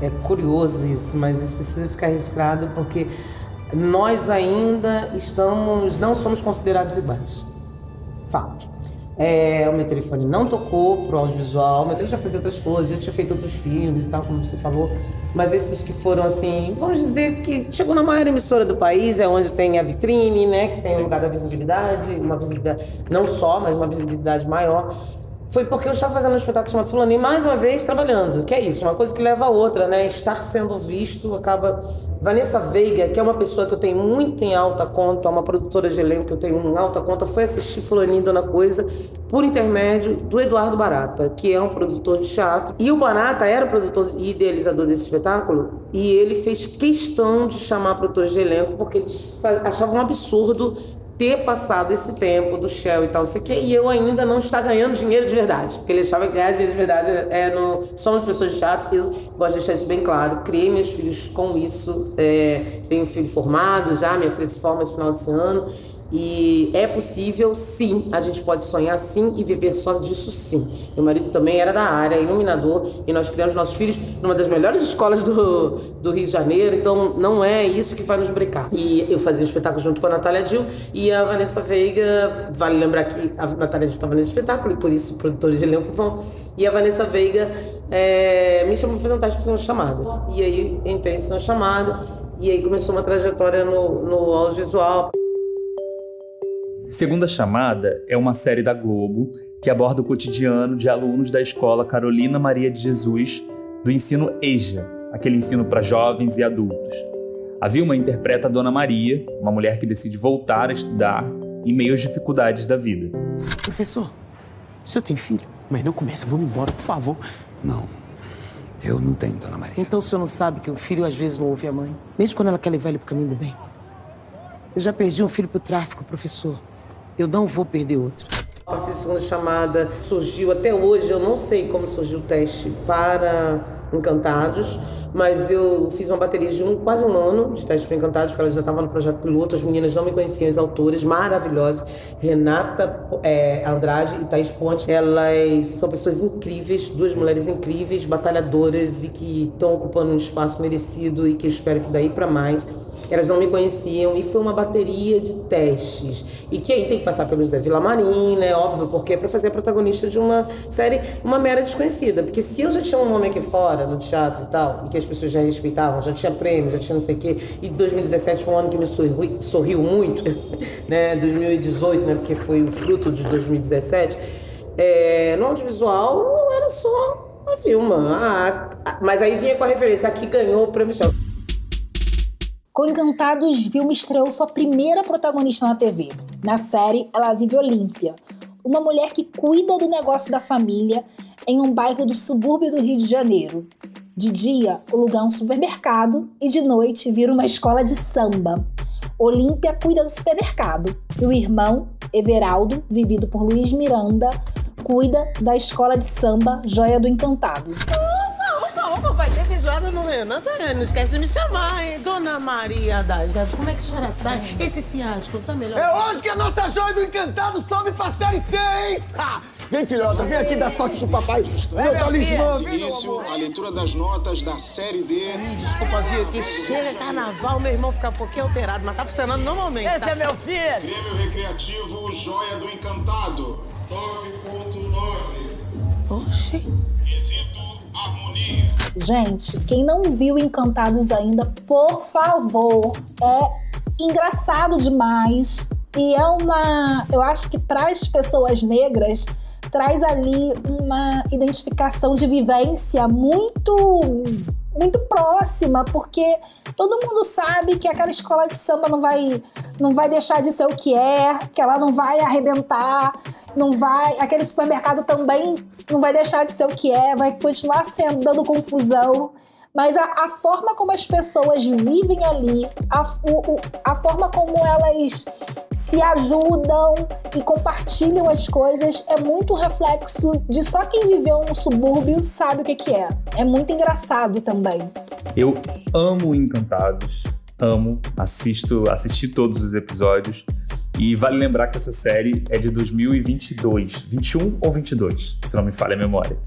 É curioso isso, mas isso precisa ficar registrado porque nós ainda não somos considerados iguais. Fato. O meu telefone não tocou pro audiovisual, mas eu já fazia outras coisas, já tinha feito outros filmes e tal, como você falou. Mas esses que foram assim, vamos dizer que chegou na maior emissora do país, é onde tem a vitrine, né? Que tem o lugar da visibilidade, uma visibilidade não só, mas uma visibilidade maior. Foi porque eu estava fazendo um espetáculo chamado Fulaninho, mais uma vez trabalhando, que é isso, uma coisa que leva a outra, né? Estar sendo visto acaba... Vanessa Veiga, que é uma pessoa que eu tenho muito em alta conta, uma produtora de elenco que eu tenho em alta conta, foi assistir Fulaninho Dona Coisa por intermédio do Eduardo Barata, que é um produtor de teatro. E o Barata era produtor e idealizador desse espetáculo, e ele fez questão de chamar produtores de elenco, porque eles achavam um absurdo ter passado esse tempo do Shell e tal, não sei o que, e eu ainda não estar ganhando dinheiro de verdade. Porque ele achava que ganhar dinheiro de verdade somos pessoas de teatro, eu gosto de deixar isso bem claro. Criei meus filhos com isso, tenho um filho formado já, minha filha se forma esse final desse ano. E é possível, sim, a gente pode sonhar sim e viver só disso sim. Meu marido também era da área, iluminador, e nós criamos nossos filhos numa das melhores escolas do Rio de Janeiro, então não é isso que vai nos brecar. E eu fazia o espetáculo junto com a Natália Dill e a Vanessa Veiga, vale lembrar que a Natália Dill estava nesse espetáculo e por isso produtores de elenco vão. E a Vanessa Veiga me chamou para fazer um teste para ser uma chamada. E aí entrei em uma chamada e aí começou uma trajetória no audiovisual. Segunda Chamada é uma série da Globo que aborda o cotidiano de alunos da escola Carolina Maria de Jesus do ensino EJA, aquele ensino para jovens e adultos. A Vilma interpreta a Dona Maria, uma mulher que decide voltar a estudar em meio às dificuldades da vida. Professor, o senhor tem filho? Mas não começa, vamos embora, por favor. Não, eu não tenho, Dona Maria. Então o senhor não sabe que o filho às vezes não ouve a mãe, mesmo quando ela quer levar ele pro caminho do bem? Eu já perdi um filho pro tráfico, professor. Eu não vou perder outro. A partir da segunda chamada surgiu, até hoje, eu não sei como surgiu o teste para Encantados, mas eu fiz uma bateria de quase um ano de teste para Encantados, porque elas já estavam no projeto piloto, as meninas não me conheciam, as autoras maravilhosas, Renata Andrade e Thaís Ponte. Elas são pessoas incríveis, duas mulheres incríveis, batalhadoras e que estão ocupando um espaço merecido e que eu espero que daí para mais. Elas não me conheciam e foi uma bateria de testes. E que aí tem que passar pelo José Villamarim, né? Óbvio, porque é pra fazer a protagonista de uma série, uma mera desconhecida. Porque se eu já tinha um nome aqui fora, no teatro e tal, e que as pessoas já respeitavam, já tinha prêmio, já tinha não sei o quê, e 2017 foi um ano que me sorriu muito, né? 2018, né? Porque foi o fruto de 2017. No audiovisual, não era só a Vilma. Mas aí vinha com a referência, aqui ganhou o prêmio Shell. Com Encantados, Vilma estreou sua primeira protagonista na TV. Na série, ela vive Olímpia, uma mulher que cuida do negócio da família em um bairro do subúrbio do Rio de Janeiro. De dia, o lugar é um supermercado e de noite vira uma escola de samba. Olímpia cuida do supermercado e o irmão, Everaldo, vivido por Luiz Miranda, cuida da escola de samba Joia do Encantado. Opa, vai ter feijoada no Renan, não esquece de me chamar, hein? Dona Maria das Neves, como é que a senhora tá? Esse ciático tá melhor? É hoje que a nossa Joia do Encantado sobe pra Série C, hein? Vem, filhota, vem aqui dar sorte pro papai. Meu talismã, início, a leitura das notas da Série D. Desculpa, viu, que chega carnaval, meu irmão fica um pouquinho alterado, mas tá funcionando normalmente, Esse é meu filho! Grêmio Recreativo Joia do Encantado, 9.9. Oxi. Quesito Harmonia. Gente, quem não viu Encantados ainda, por favor, é engraçado demais e eu acho que para as pessoas negras traz ali uma identificação de vivência muito próxima, porque todo mundo sabe que aquela escola de samba não vai deixar de ser o que ela não vai arrebentar, aquele supermercado também não vai deixar de ser o que vai continuar dando confusão, mas a forma como as pessoas vivem ali, a forma como elas se ajudam e compartilham as coisas é muito reflexo de só quem viveu no subúrbio sabe o que é. É muito engraçado também. Eu amo Encantados, assisti todos os episódios e vale lembrar que essa série é de 2022, 21 ou 22, se não me falha a memória.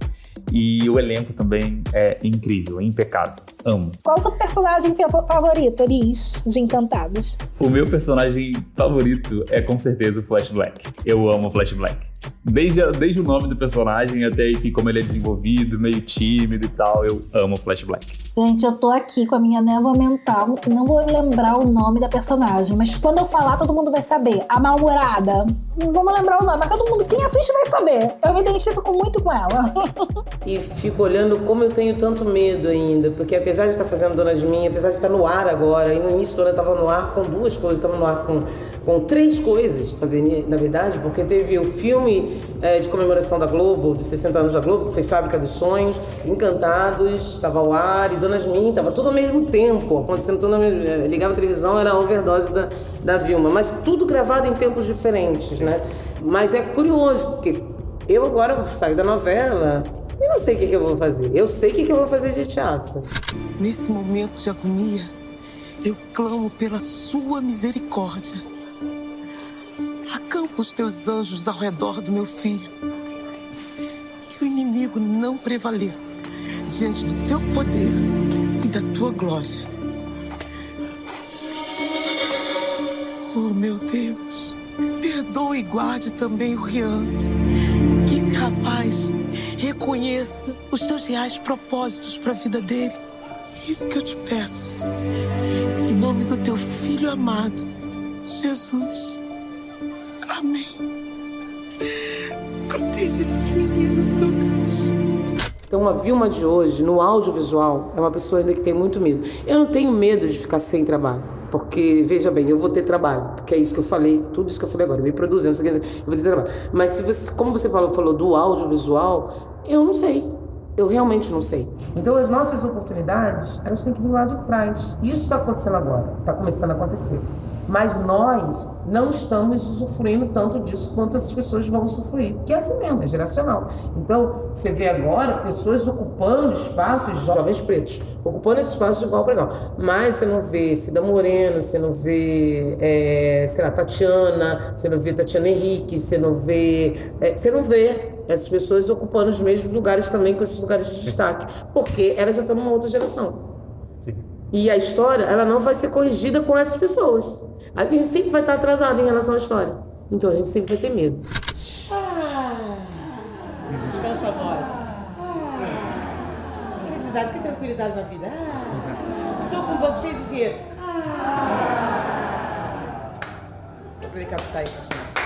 E o elenco também é incrível, é impecável. Amo. Qual o seu personagem favorito, Liz, de Encantados? O meu personagem favorito é com certeza o Flash Black. Eu amo o Flash Black. Desde o nome do personagem até, enfim, como ele é desenvolvido, meio tímido e tal, eu amo o Flash Black. Gente, eu tô aqui com a minha névoa mental, que não vou lembrar o nome da personagem, mas quando eu falar, todo mundo vai saber. A Mal-Humorada. Não vamos lembrar o nome, mas todo mundo, quem assiste vai saber. Eu me identifico muito com ela. E fico olhando como eu tenho tanto medo ainda, porque apesar de estar fazendo Dona de Mim, apesar de estar no ar agora, e no início do ano eu estava no ar com 2 coisas, estava no ar com 3 coisas, na verdade, porque teve o filme de comemoração da Globo, dos 60 anos da Globo, que foi Fábrica dos Sonhos, Encantados, estava ao ar, e Dona de Mim, estava tudo ao mesmo tempo, acontecendo tudo, ligava a televisão, era a overdose da Vilma, mas tudo gravado em tempos diferentes, né? Mas é curioso, porque eu agora saio da novela e não sei o que eu vou fazer. Eu sei o que eu vou fazer de teatro. Nesse momento de agonia, eu clamo pela sua misericórdia. Acampa os teus anjos ao redor do meu filho. Que o inimigo não prevaleça diante do teu poder e da tua glória. Oh, meu Deus, perdoe e guarde também o Rian. Que esse rapaz reconheça os teus reais propósitos para a vida dele. Isso que eu te peço. Em nome do teu filho amado, Jesus. Amém. Proteja esses meninos, meu Deus. Então, a Vilma de hoje, no audiovisual, é uma pessoa ainda que tem muito medo. Eu não tenho medo de ficar sem trabalho. Porque, veja bem, eu vou ter trabalho. Porque é isso que eu falei, tudo isso que eu falei agora. Eu me produzindo, não sei o que, eu vou ter trabalho. Mas, se você, como você falou do audiovisual, eu não sei. Eu realmente não sei. Então, as nossas oportunidades, elas têm que vir lá de trás. Isso está acontecendo agora. Está começando a acontecer. Mas nós não estamos usufruindo tanto disso quanto essas pessoas vão usufruir. Porque é assim mesmo, é geracional. Então, você vê agora pessoas ocupando espaços, jovens pretos, ocupando esses espaços de igual para igual. Mas você não vê Cida Moreno, você não vê, sei lá, Tatiana, você não vê Tatiana Henrique, você não vê essas pessoas ocupando os mesmos lugares também com esses lugares de destaque. Porque elas já estão numa outra geração. Sim. E a história, ela não vai ser corrigida com essas pessoas. A gente sempre vai estar atrasado em relação à história. Então a gente sempre vai ter medo. Descansa a voz. Felicidade, que tranquilidade na vida. Tô com um banco cheio de dinheiro. Só pra ele captar isso, gente.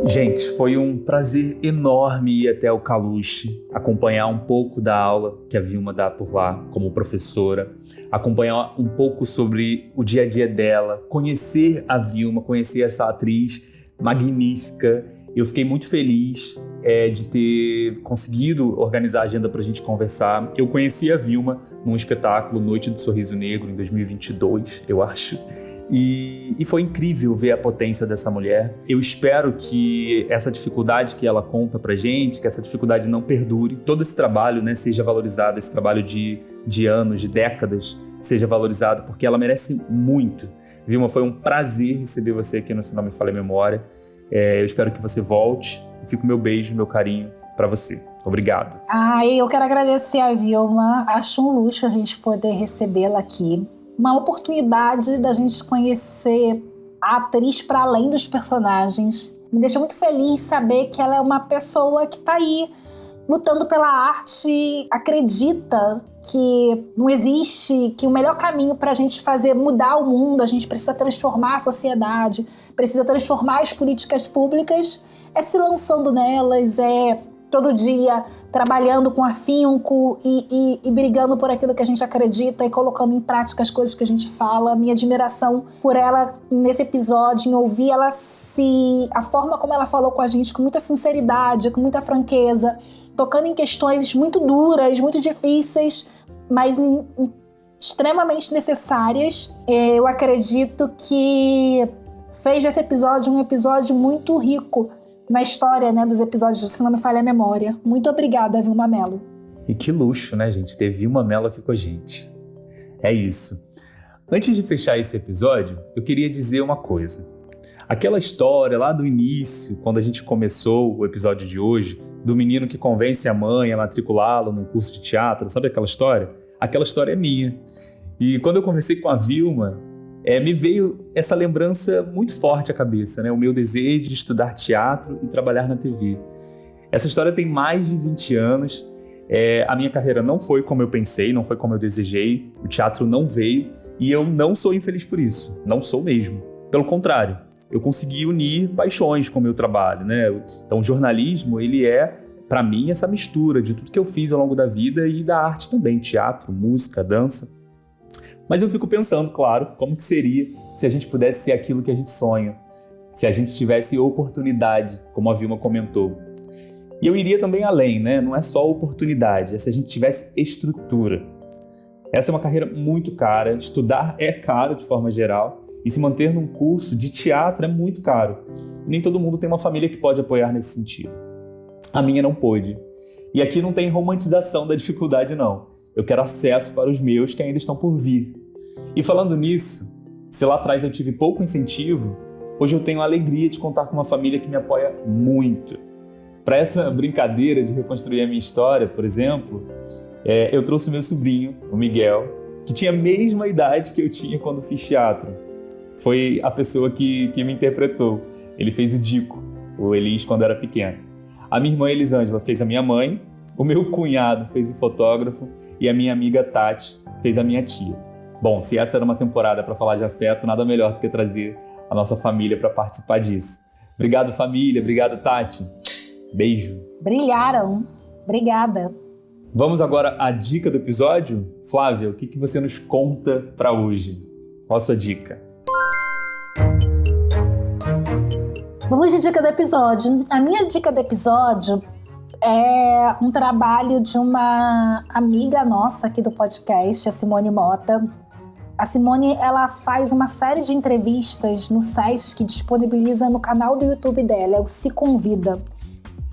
Gente, foi um prazer enorme ir até o Caluche, acompanhar um pouco da aula que a Vilma dá por lá como professora, acompanhar um pouco sobre o dia a dia dela, conhecer a Vilma, conhecer essa atriz magnífica. Eu fiquei muito feliz de ter conseguido organizar a agenda pra gente conversar. Eu conheci a Vilma num espetáculo Noite do Sorriso Negro em 2022, eu acho. E foi incrível ver a potência dessa mulher. Eu espero que essa dificuldade que ela conta pra gente, que essa dificuldade não perdure. Todo esse trabalho, né, seja valorizado, esse trabalho de anos, de décadas, seja valorizado, porque ela merece muito. Vilma, foi um prazer receber você aqui no Se Não Me Falha a Memória. Eu espero que você volte. Fica o meu beijo, meu carinho pra você. Obrigado. Eu quero agradecer a Vilma. Acho um luxo a gente poder recebê-la aqui. Uma oportunidade da gente conhecer a atriz para além dos personagens. Me deixa muito feliz saber que ela é uma pessoa que está aí lutando pela arte, acredita que não existe, que o melhor caminho para a gente fazer mudar o mundo, a gente precisa transformar a sociedade, precisa transformar as políticas públicas, é se lançando nelas, é todo dia trabalhando com afinco e brigando por aquilo que a gente acredita e colocando em prática as coisas que a gente fala. Minha admiração por ela nesse episódio, em ouvir ela a forma como ela falou com a gente, com muita sinceridade, com muita franqueza, tocando em questões muito duras, muito difíceis, mas extremamente necessárias. Eu acredito que fez desse episódio um episódio muito rico na história, né, dos episódios do Se Não Me Falha a Memória. Muito obrigada, Vilma Mello. E que luxo, né, gente, ter Vilma Mello aqui com a gente. É isso. Antes de fechar esse episódio, eu queria dizer uma coisa. Aquela história lá do início, quando a gente começou o episódio de hoje, do menino que convence a mãe a matriculá-lo num curso de teatro, sabe aquela história? Aquela história é minha. E quando eu conversei com a Vilma, me veio essa lembrança muito forte à cabeça, né? O meu desejo de estudar teatro e trabalhar na TV. Essa história tem mais de 20 anos. A minha carreira não foi como eu pensei, não foi como eu desejei. O teatro não veio e eu não sou infeliz por isso. Não sou mesmo. Pelo contrário, eu consegui unir paixões com o meu trabalho, né? Então o jornalismo, ele para mim, essa mistura de tudo que eu fiz ao longo da vida e da arte também. Teatro, música, dança. Mas eu fico pensando, claro, como que seria se a gente pudesse ser aquilo que a gente sonha. Se a gente tivesse oportunidade, como a Vilma comentou. E eu iria também além, né? Não é só oportunidade, é se a gente tivesse estrutura. Essa é uma carreira muito cara, estudar é caro de forma geral, e se manter num curso de teatro é muito caro. E nem todo mundo tem uma família que pode apoiar nesse sentido. A minha não pôde. E aqui não tem romantização da dificuldade, não. Eu quero acesso para os meus que ainda estão por vir. E falando nisso, se lá atrás eu tive pouco incentivo, hoje eu tenho a alegria de contar com uma família que me apoia muito. Para essa brincadeira de reconstruir a minha história, por exemplo, eu trouxe meu sobrinho, o Miguel, que tinha a mesma idade que eu tinha quando fiz teatro. Foi a pessoa que me interpretou. Ele fez o Dico, o Elis, quando era pequeno. A minha irmã Elisângela fez a minha mãe, o meu cunhado fez o fotógrafo e a minha amiga Tati fez a minha tia. Bom, se essa era uma temporada para falar de afeto, nada melhor do que trazer a nossa família para participar disso. Obrigado, família. Obrigado, Tati. Beijo. Brilharam. Obrigada. Vamos agora à dica do episódio? Flávia, o que você nos conta para hoje? Qual a sua dica? Vamos de dica do episódio. A minha dica do episódio é um trabalho de uma amiga nossa aqui do podcast, a Simone Mota. A Simone, ela faz uma série de entrevistas no SESC que disponibiliza no canal do YouTube dela, é o Se Convida.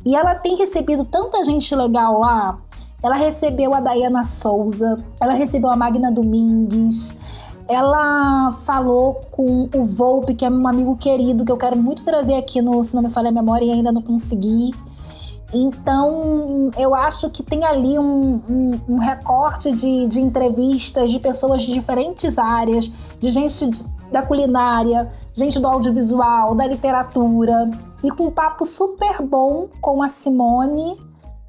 E ela tem recebido tanta gente legal lá. Ela recebeu a Dayana Souza, ela recebeu a Magna Domingues, ela falou com o Volpe, que é um amigo querido, que eu quero muito trazer aqui no Se Não Me Falha a Memória e ainda não consegui. Então, eu acho que tem ali um recorte de entrevistas de pessoas de diferentes áreas, de gente da culinária, gente do audiovisual, da literatura, e com um papo super bom com a Simone,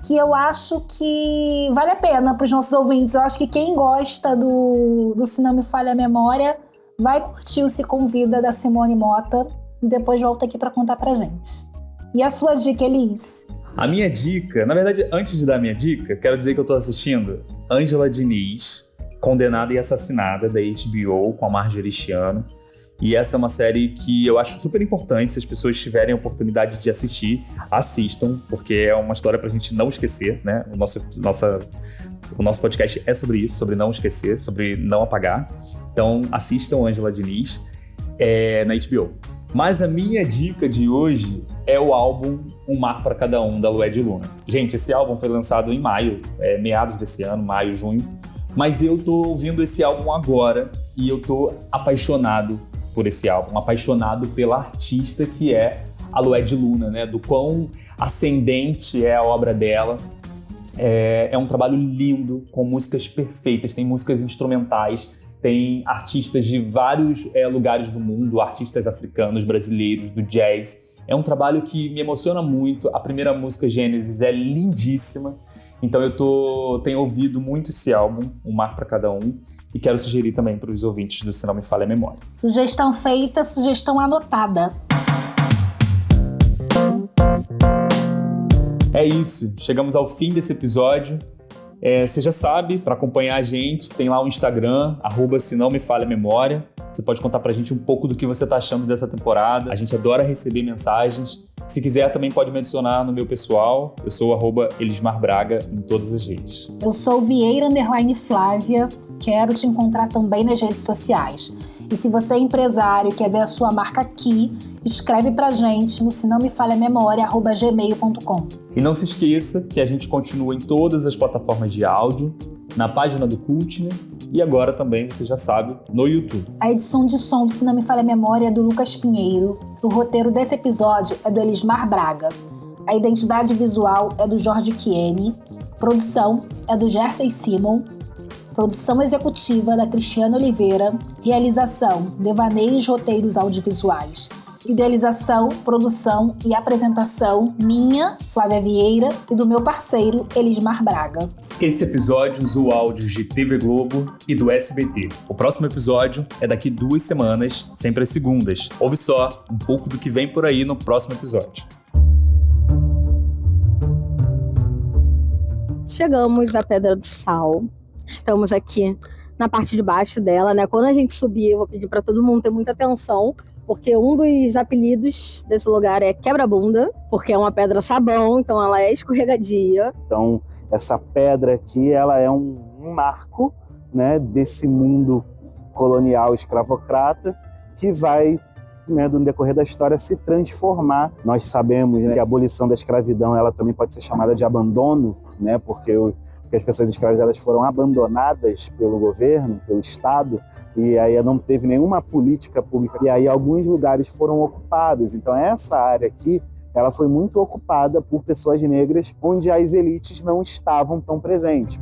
que eu acho que vale a pena para os nossos ouvintes. Eu acho que quem gosta do Se Não Me Falha a Memória vai curtir o Se Convida da Simone Mota e depois volta aqui para contar pra gente. E a sua dica, Elis? A minha dica, na verdade, antes de dar a minha dica, quero dizer que eu tô assistindo Ângela Diniz, Condenada e Assassinada, da HBO, com a Marjorie Chiano. E essa é uma série que eu acho super importante. Se as pessoas tiverem a oportunidade de assistir, assistam, porque é uma história pra gente não esquecer, né? O nosso podcast é sobre isso, sobre não esquecer, sobre não apagar. Então, assistam Ângela Diniz na HBO. Mas a minha dica de hoje é o álbum Um Mar Pra Cada Um, da Lued Luna. Gente, esse álbum foi lançado em maio, meados desse ano, maio, junho. Mas eu tô ouvindo esse álbum agora e eu tô apaixonado por esse álbum, apaixonado pela artista que é a Lued Luna, né? Do quão ascendente é a obra dela. É um trabalho lindo, com músicas perfeitas, tem músicas instrumentais, tem artistas de vários lugares do mundo, artistas africanos, brasileiros, do jazz. É um trabalho que me emociona muito. A primeira música, Gênesis, é lindíssima. Então eu tenho ouvido muito esse álbum, Um Mar Pra Cada Um, e quero sugerir também para os ouvintes do Se Não Me Falha a Memória. Sugestão feita, sugestão anotada. É isso, chegamos ao fim desse episódio. Você já sabe, para acompanhar a gente, tem lá o Instagram, @Se Não Me Falha a Memória. Você pode contar pra gente um pouco do que você tá achando dessa temporada. A gente adora receber mensagens. Se quiser, também pode me adicionar no meu pessoal. Eu sou @ElismarBraga em todas as redes. Eu sou Vieira_Flávia. Quero te encontrar também nas redes sociais. E se você é empresário e quer ver a sua marca aqui, escreve pra gente no senaomefalhamemoria@gmail.com. E não se esqueça que a gente continua em todas as plataformas de áudio, na página do Cultner e agora também, você já sabe, no YouTube. A edição de som do Se Não Me Falha a Memória é do Lucas Pinheiro. O roteiro desse episódio é do Elismar Braga. A identidade visual é do Jorge Chiene. Produção é do Jersey Simon. Produção executiva da Cristiane Oliveira. Realização: Devaneios Roteiros Audiovisuais. Idealização, produção e apresentação minha, Flávia Vieira, e do meu parceiro, Elismar Braga. Esse episódio usou áudios de TV Globo e do SBT. O próximo episódio é daqui 2 semanas, sempre às segundas. Ouve só um pouco do que vem por aí no próximo episódio. Chegamos à Pedra do Sal. Estamos aqui na parte de baixo dela, né? Quando a gente subir, eu vou pedir para todo mundo ter muita atenção, porque um dos apelidos desse lugar é Quebra-Bunda, porque é uma pedra sabão, então ela é escorregadia. Então, essa pedra aqui, ela é um marco, né, desse mundo colonial escravocrata que vai, né, no decorrer da história, se transformar. Nós sabemos, né, que a abolição da escravidão ela também pode ser chamada de abandono, né, porque as pessoas escravizadas foram abandonadas pelo governo, pelo Estado, e aí não teve nenhuma política pública, e aí alguns lugares foram ocupados. Então essa área aqui, ela foi muito ocupada por pessoas negras, onde as elites não estavam tão presentes.